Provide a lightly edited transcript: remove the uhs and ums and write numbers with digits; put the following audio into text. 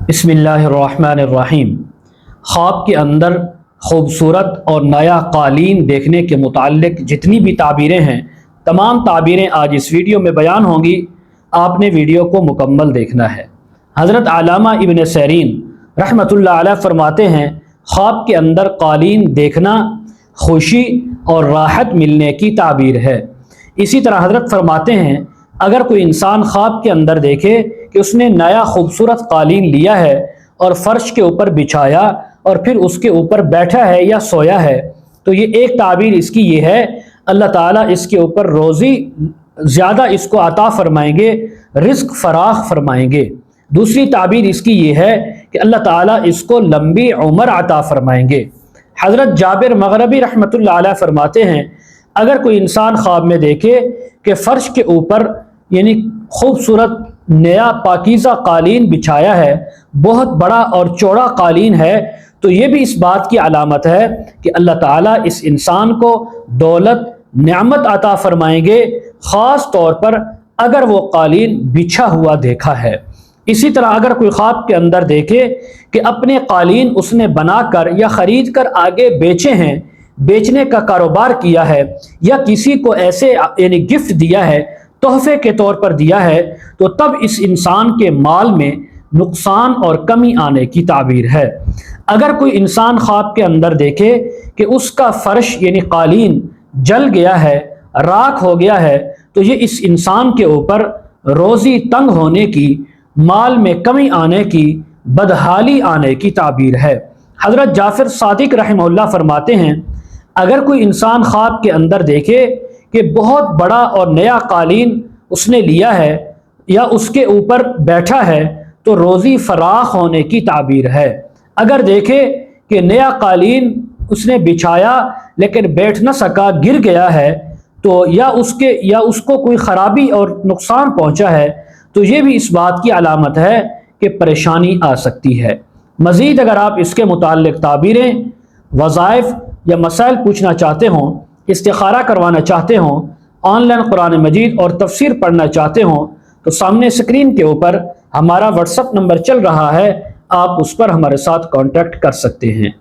बिस्मिल्लाहिर्रहमानिर्रहीम। ख्वाब के अंदर खूबसूरत और नया कालीन देखने के मुताल्लिक जितनी भी ताबीरें हैं, तमाम ताबीरें आज इस वीडियो में बयान होंगी। आपने वीडियो को मुकम्मल देखना है। हज़रत अल्लामा इब्न सीरीन रहमतुल्लाह अलैह फरमाते हैं, ख्वाब के अंदर कालीन देखना खुशी और राहत मिलने की ताबीर है। इसी तरह हज़रत फरमाते हैं, अगर कोई इंसान ख्वाब के अंदर देखे कि उसने नया खूबसूरत कालीन लिया है और फ़र्श के ऊपर बिछाया और फिर उसके ऊपर बैठा है या सोया है, तो ये एक ताबीर इसकी ये है, अल्लाह ताला इसके ऊपर रोज़ी ज़्यादा इसको अता फरमाएंगे, रिज़्क़ फराख फरमाएंगे। दूसरी ताबीर इसकी ये है कि अल्लाह ताला इसको लंबी उम्र अता फरमाएंगे। हज़रत जाबिर मग़रबी रहमतुल्लाह अलैह फरमाते हैं, अगर कोई इंसान ख्वाब में देखे कि फ़र्श के ऊपर यानी खूबसूरत नया पाकीज़ा कालीन बिछाया है, बहुत बड़ा और चौड़ा कालीन है, तो ये भी इस बात की अलामत है कि अल्लाह ताला इस इंसान को दौलत नेमत अता फरमाएंगे, ख़ास तौर पर अगर वो कालीन बिछा हुआ देखा है। इसी तरह अगर कोई ख्वाब के अंदर देखे कि अपने कालीन उसने बनाकर या ख़रीद कर आगे बेचे हैं, बेचने का कारोबार किया है या किसी को ऐसे यानी गिफ्ट दिया है, तोहफे के तौर पर दिया है, तो तब इस इंसान के माल में नुकसान और कमी आने की ताबीर है। अगर कोई इंसान ख्वाब के अंदर देखे कि उसका फर्श यानी कालीन जल गया है, राख हो गया है, तो ये इस इंसान के ऊपर रोज़ी तंग होने की, माल में कमी आने की, बदहाली आने की ताबीर है। हज़रत जाफ़र सादिक रहमहुल्लाह फरमाते हैं, अगर कोई इंसान ख्वाब के अंदर देखे कि बहुत बड़ा और नया कालीन उसने लिया है या उसके ऊपर बैठा है, तो रोज़ी फराख होने की ताबीर है। अगर देखे कि नया कालीन उसने बिछाया लेकिन बैठ न सका, गिर गया है, तो या उसको कोई ख़राबी और नुकसान पहुंचा है, तो ये भी इस बात की अलामत है कि परेशानी आ सकती है। मज़ीद अगर आप इसके मुताल्लिक़ ताबीरें, वज़ाइफ या मसाइल पूछना चाहते हों, इस्तिखारा करवाना चाहते हों, ऑनलाइन कुरान मजीद और तफसीर पढ़ना चाहते हों, तो सामने स्क्रीन के ऊपर हमारा व्हाट्सएप नंबर चल रहा है, आप उस पर हमारे साथ कांटेक्ट कर सकते हैं।